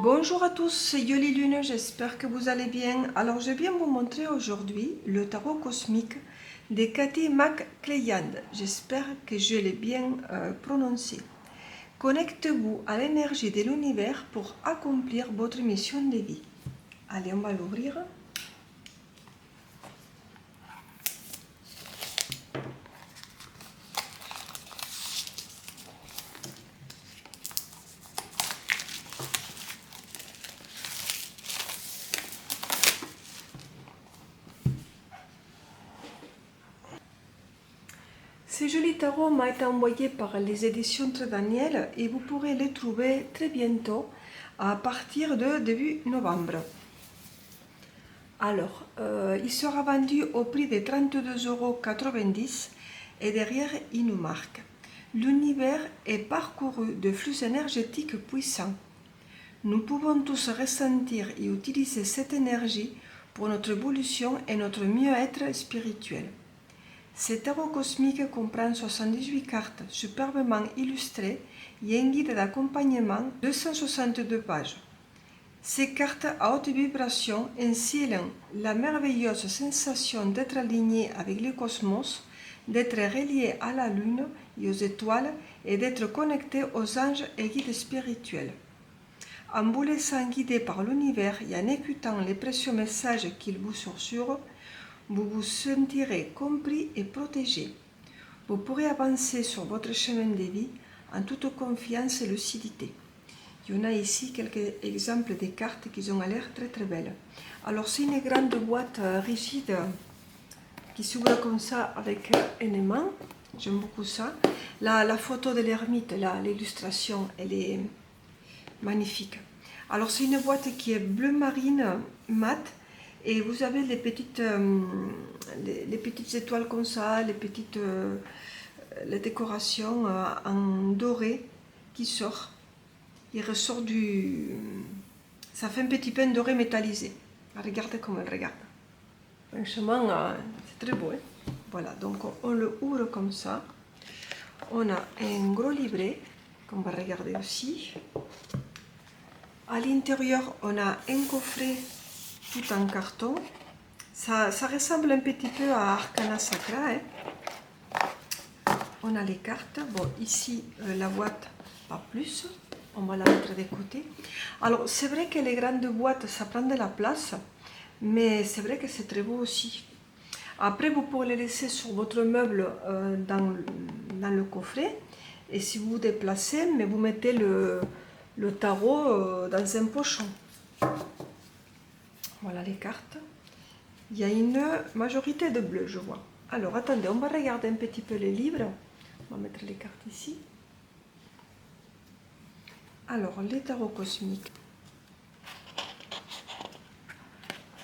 Bonjour à tous, c'est Yoli Lune, j'espère que vous allez bien. Alors je viens vous montrer aujourd'hui le tarot cosmique de Cathy McClelland. J'espère que je l'ai bien prononcé. Connectez-vous à l'énergie de l'univers pour accomplir votre mission de vie. Allez, on va l'ouvrir. Ce joli tarot m'a été envoyé par les éditions Très Daniel et vous pourrez les trouver très bientôt à partir de début novembre. Alors, il sera vendu au prix de 32,90 € et derrière il nous marque: l'univers est parcouru de flux énergétiques puissants. Nous pouvons tous ressentir et utiliser cette énergie pour notre évolution et notre mieux-être spirituel. Ce tarot cosmique comprend 78 cartes superbement illustrées et un guide d'accompagnement de 262 pages. Ces cartes à haute vibration instillent la merveilleuse sensation d'être aligné avec le cosmos, d'être relié à la lune et aux étoiles et d'être connecté aux anges et guides spirituels. En vous laissant guider par l'univers et en écoutant les précieux messages qu'il vous susurre, vous vous sentirez compris et protégé. Vous pourrez avancer sur votre chemin de vie en toute confiance et lucidité. Il y en a ici quelques exemples des cartes qui ont l'air très très belles. Alors c'est une grande boîte rigide qui s'ouvre comme ça avec un aimant. J'aime beaucoup ça. La photo de l'ermite, l'illustration, elle est magnifique. Alors c'est une boîte qui est bleu marine mat et vous avez les petites étoiles comme ça, les décorations en doré qui sortent. Il ressort du... Ça fait un petit pain doré métallisé. Regardez comment elle regarde. Franchement, c'est très beau. Hein? Voilà, donc on le ouvre comme ça. On a un gros livret qu'on va regarder aussi. À l'intérieur, on a un coffret tout en carton. Ça ressemble un petit peu à Arcana Sacra. Hein? On a les cartes. Bon, ici, la boîte, pas plus. On va la mettre de côté. Alors, c'est vrai que les grandes boîtes, ça prend de la place, mais c'est vrai que c'est très beau aussi. Après, vous pourrez les laisser sur votre meuble dans le coffret. Et si vous vous déplacez, mais vous mettez le tarot dans un pochon. Voilà les cartes. Il y a une majorité de bleu, je vois. Alors, attendez, on va regarder un petit peu les livres. On va mettre les cartes ici. Alors, les tarots cosmiques.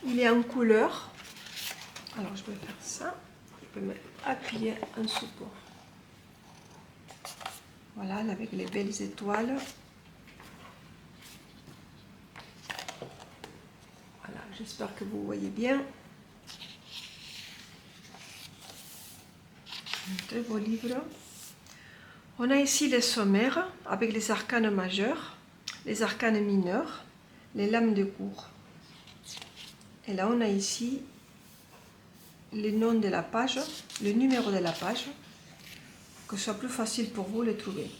Il est en couleur. Alors, je vais faire ça. Je peux m'appuyer en support. Voilà, avec les belles étoiles. Voilà, j'espère que vous voyez bien. Un très beau livre. On a ici les sommaires avec les arcanes majeurs, les arcanes mineurs, les lames de cour. Et là, on a ici le nom de la page, le numéro de la page, que ce soit plus facile pour vous de le trouver.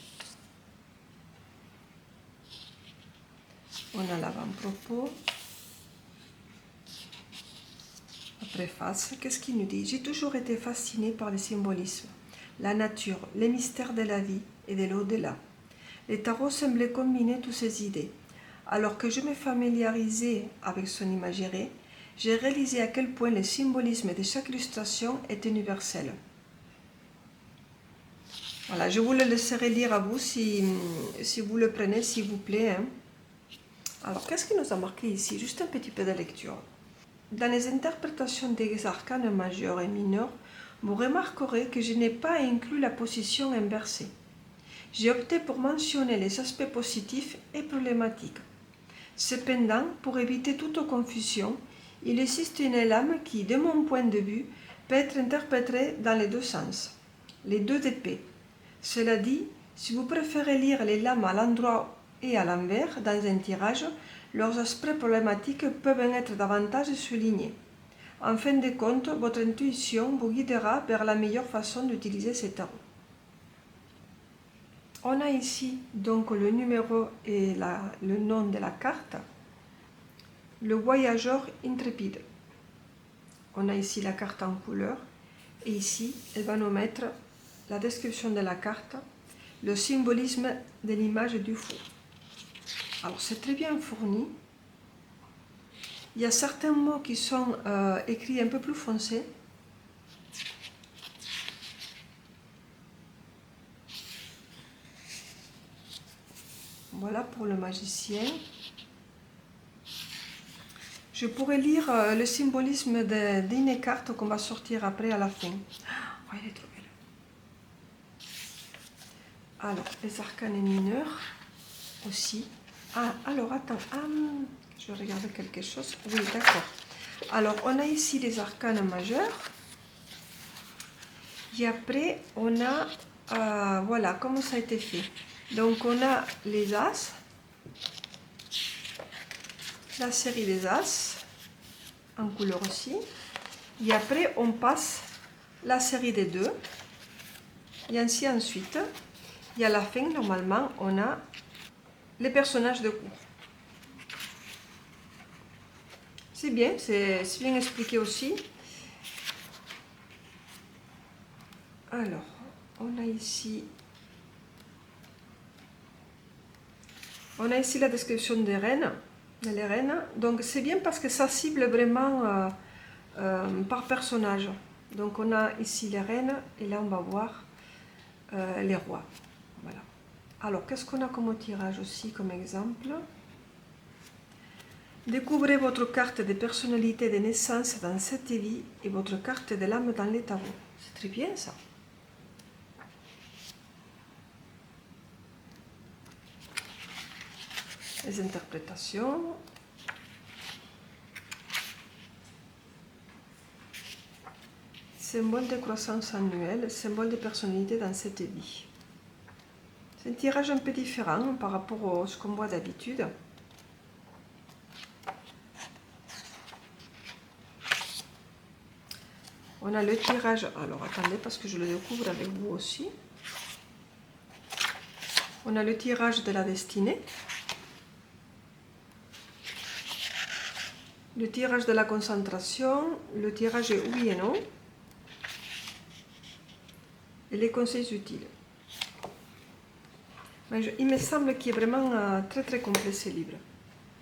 On a l'avant-propos. La préface, qu'est-ce qu'il nous dit? J'ai toujours été fascinée par le symbolisme, la nature, les mystères de la vie et de l'au-delà. Les tarots semblaient combiner toutes ces idées. Alors que je me familiarisais avec son imagerie, j'ai réalisé à quel point le symbolisme de chaque illustration est universel. Voilà, je vous le laisserai lire à vous si vous le prenez, s'il vous plaît. Hein. Alors, qu'est-ce qui nous a marqué ici? Juste un petit peu de lecture. Dans les interprétations des arcanes majeurs et mineurs, vous remarquerez que je n'ai pas inclus la position inversée. J'ai opté pour mentionner les aspects positifs et problématiques. Cependant, pour éviter toute confusion, il existe une lame qui, de mon point de vue, peut être interprétée dans les deux sens, les deux d'épée. Cela dit, si vous préférez lire les lames à l'endroit et à l'envers dans un tirage, leurs aspects problématiques peuvent être davantage soulignés. En fin de compte, votre intuition vous guidera vers la meilleure façon d'utiliser ces tarots. On a ici donc le numéro et le nom de la carte, le voyageur intrépide. On a ici la carte en couleur et ici, elle va nous mettre la description de la carte, le symbolisme de l'image du fou. Alors c'est très bien fourni. Il y a certains mots qui sont écrits un peu plus foncés. Voilà pour le magicien. Je pourrais lire le symbolisme d'une carte qu'on va sortir après à la fin. Oh, elle est trop belle. Alors, les arcanes mineurs aussi. Ah, alors attends, je regarde quelque chose. Oui, d'accord. Alors, on a ici les arcanes majeurs. Et après, on a, voilà, comment ça a été fait. Donc, on a les As, la série des As, en couleur aussi. Et après, on passe la série des 2. Et ainsi ensuite. Et à la fin, normalement, on a les personnages de cours. C'est bien, c'est bien expliqué aussi. Alors, on a ici la description des reines, les reines. Donc c'est bien parce que ça cible vraiment par personnage. Donc on a ici les reines et là on va voir les rois. Voilà. Alors qu'est-ce qu'on a comme tirage aussi comme exemple? Découvrez votre carte de personnalité de naissance dans cette vie et votre carte de l'âme dans les tarots. C'est très bien ça. Les interprétations. Symbole de croissance annuelle, symbole de personnalité dans cette vie. C'est un tirage un peu différent par rapport à ce qu'on voit d'habitude. On a le tirage, alors attendez parce que je le découvre avec vous aussi. On a le tirage de la destinée. Le tirage de la concentration, le tirage est oui et non. Et les conseils utiles. Il me semble qu'il est vraiment très très complet ce livre.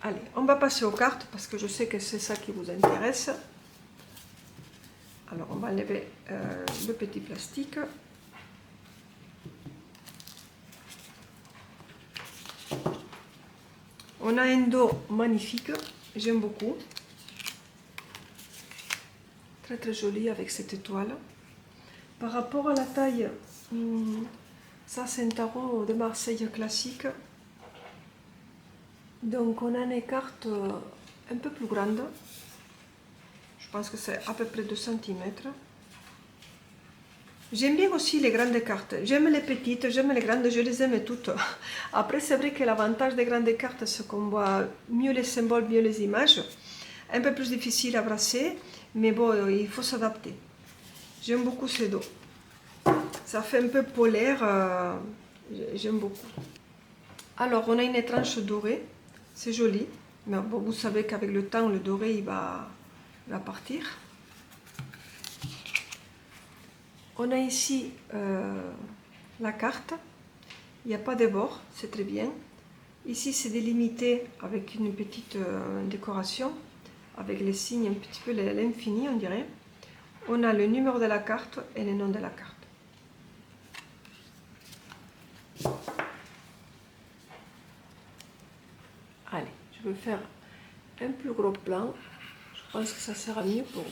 Allez, on va passer aux cartes parce que je sais que c'est ça qui vous intéresse. Alors on va enlever le petit plastique. On a un dos magnifique, j'aime beaucoup. Très très joli avec cette étoile. Par rapport à la taille, ça c'est un tarot de Marseille classique. Donc on a une carte un peu plus grande. Je pense que c'est à peu près 2 cm. J'aime bien aussi les grandes cartes. J'aime les petites, j'aime les grandes, je les aime toutes. Après c'est vrai que l'avantage des grandes cartes c'est qu'on voit mieux les symboles, mieux les images. Un peu plus difficile à brasser, mais bon, il faut s'adapter. J'aime beaucoup ces dos. Ça fait un peu polaire, j'aime beaucoup. Alors, on a une tranche dorée, c'est joli. Mais bon, vous savez qu'avec le temps, le doré, il va partir. On a ici la carte. Il n'y a pas de bord, c'est très bien. Ici, c'est délimité avec une petite décoration, avec les signes un petit peu l'infini, on dirait. On a le numéro de la carte et le nom de la carte. Allez, je vais faire un plus gros plan. Je pense que ça sera mieux pour vous.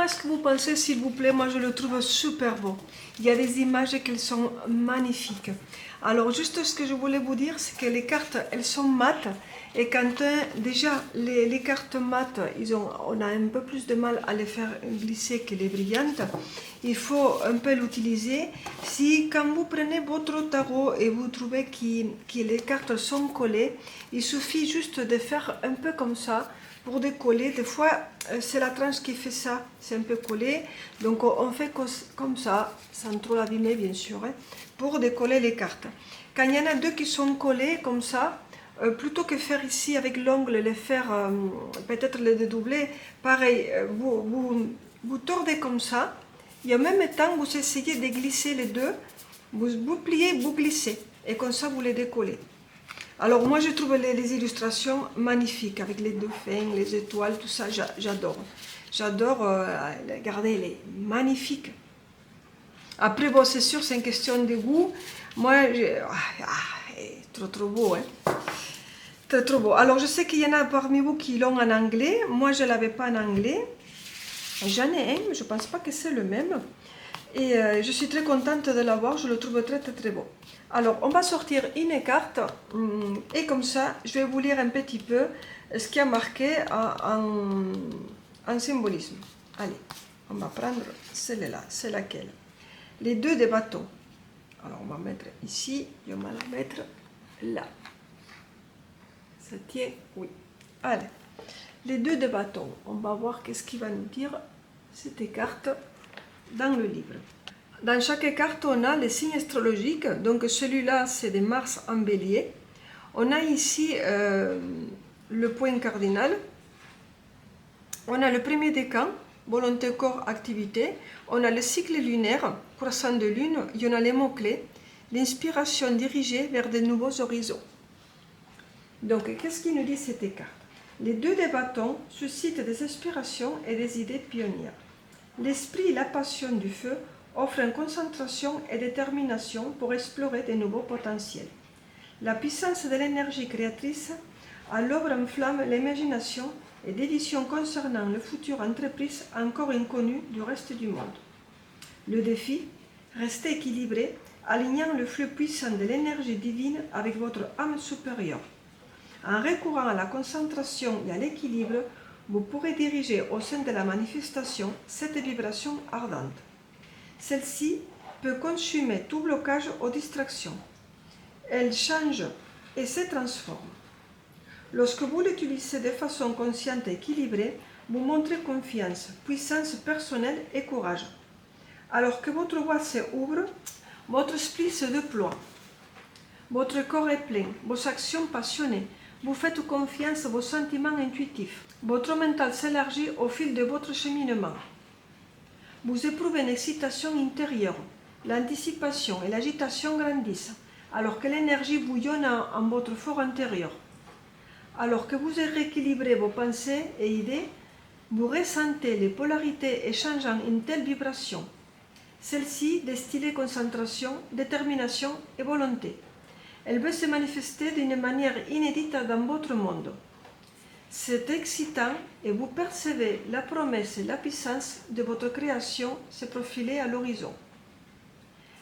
Dites-moi ce que vous pensez, s'il vous plaît. Moi, je le trouve super beau. Il y a des images qui sont magnifiques. Alors, juste ce que je voulais vous dire, c'est que les cartes, elles sont mates. Et quand déjà, les cartes mates, on a un peu plus de mal à les faire glisser que les brillantes. Il faut un peu l'utiliser. Si quand vous prenez votre tarot et vous trouvez que les cartes sont collées, il suffit juste de faire un peu comme ça pour décoller. Des fois, c'est la tranche qui fait ça, c'est un peu collé. Donc on fait comme ça, sans trop l'abîmer bien sûr, hein, pour décoller les cartes. Quand il y en a deux qui sont collées comme ça, plutôt que faire ici avec l'ongle, les faire peut-être les dédoubler, pareil, vous tordez comme ça, et en même temps vous essayez de glisser les deux, vous pliez, vous glissez, et comme ça vous les décollez. Alors moi je trouve les illustrations magnifiques, avec les dauphins, les étoiles, tout ça, j'adore. J'adore, regardez, elle est magnifique. Après, bon, c'est sûr, c'est une question de goût. Moi, trop beau, hein. Trop beau. Alors, je sais qu'il y en a parmi vous qui l'ont en anglais. Moi, je ne l'avais pas en anglais. J'en ai un, mais je ne pense pas que c'est le même. Et je suis très contente de l'avoir. Je le trouve très beau. Alors, on va sortir une carte. Et comme ça, je vais vous lire un petit peu ce qui a marqué en symbolisme. Allez, on va prendre celle-là. C'est laquelle? Les deux des bâtons. Alors, on va mettre ici et on va la mettre là. Ça tient, oui. Allez, les deux de bâton. On va voir qu'est-ce qu'il va nous dire cette carte dans le livre. Dans chaque carte, on a les signes astrologiques. Donc celui-là, c'est de Mars en bélier. On a ici le point cardinal. On a le premier décan, volonté, corps, activité. On a le cycle lunaire, croissant de lune. Et on a les mots-clés, l'inspiration dirigée vers de nouveaux horizons. Donc, qu'est-ce qui nous dit cette carte? Les deux des bâtons suscitent des inspirations et des idées pionnières. L'esprit et la passion du feu offrent une concentration et détermination pour explorer de nouveaux potentiels. La puissance de l'énergie créatrice à l'œuvre enflamme l'imagination et des visions concernant le futur entreprise encore inconnu du reste du monde. Le défi, rester équilibré, alignant le flux puissant de l'énergie divine avec votre âme supérieure. En recourant à la concentration et à l'équilibre, vous pourrez diriger au sein de la manifestation cette vibration ardente. Celle-ci peut consumer tout blocage ou distraction. Elle change et se transforme. Lorsque vous l'utilisez de façon consciente et équilibrée, vous montrez confiance, puissance personnelle et courage. Alors que votre voix s'ouvre, votre esprit se déploie. Votre corps est plein, vos actions passionnées. Vous faites confiance à vos sentiments intuitifs. Votre mental s'élargit au fil de votre cheminement. Vous éprouvez une excitation intérieure. L'anticipation et l'agitation grandissent, alors que l'énergie bouillonne en votre fort intérieur. Alors que vous rééquilibrez vos pensées et idées, vous ressentez les polarités échangeant une telle vibration. Celle-ci distille concentration, détermination et volonté. Elle veut se manifester d'une manière inédite dans votre monde. C'est excitant et vous percevez la promesse et la puissance de votre création se profiler à l'horizon.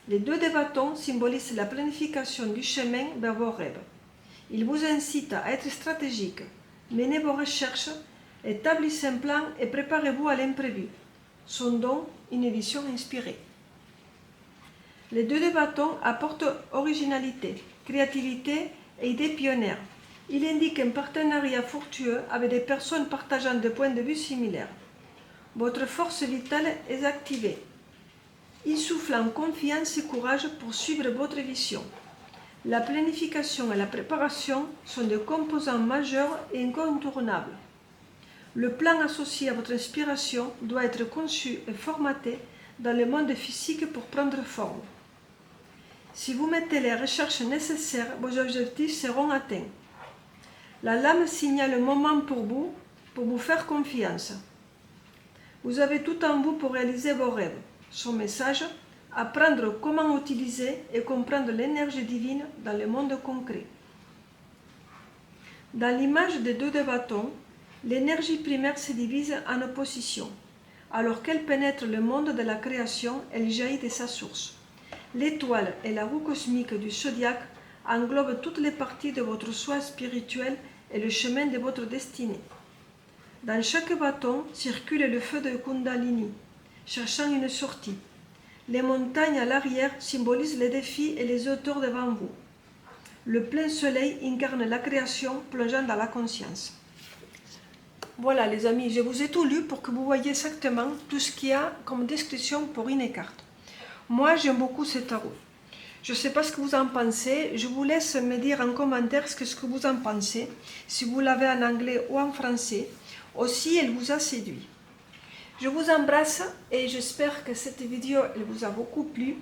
Les deux des bâtons symbolisent la planification du chemin vers vos rêves. Ils vous incitent à être stratégique, menez vos recherches, établissez un plan et préparez-vous à l'imprévu. Sont donc une vision inspirée. Les deux des bâtons apportent originalité, créativité et idées pionnières. Il indique un partenariat fructueux avec des personnes partageant des points de vue similaires. Votre force vitale est activée. Il souffle en confiance et courage pour suivre votre vision. La planification et la préparation sont des composants majeurs et incontournables. Le plan associé à votre inspiration doit être conçu et formaté dans le monde physique pour prendre forme. Si vous mettez les recherches nécessaires, vos objectifs seront atteints. La lame signale le moment pour vous faire confiance. Vous avez tout en vous pour réaliser vos rêves. Son message, apprendre comment utiliser et comprendre l'énergie divine dans le monde concret. Dans l'image des deux de bâtons, l'énergie primaire se divise en oppositions. Alors qu'elle pénètre le monde de la création, elle jaillit de sa source. L'étoile et la roue cosmique du zodiaque englobent toutes les parties de votre soi spirituel et le chemin de votre destinée. Dans chaque bâton circule le feu de Kundalini, cherchant une sortie. Les montagnes à l'arrière symbolisent les défis et les auteurs devant vous. Le plein soleil incarne la création plongeant dans la conscience. Voilà les amis, je vous ai tout lu pour que vous voyez exactement tout ce qu'il y a comme description pour une carte. Moi j'aime beaucoup ce tarot. Je ne sais pas ce que vous en pensez, je vous laisse me dire en commentaire ce que vous en pensez, si vous l'avez en anglais ou en français, aussi elle vous a séduit. Je vous embrasse et j'espère que cette vidéo elle vous a beaucoup plu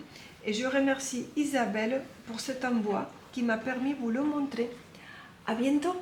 et je remercie Isabelle pour cet envoi qui m'a permis de vous le montrer. À bientôt!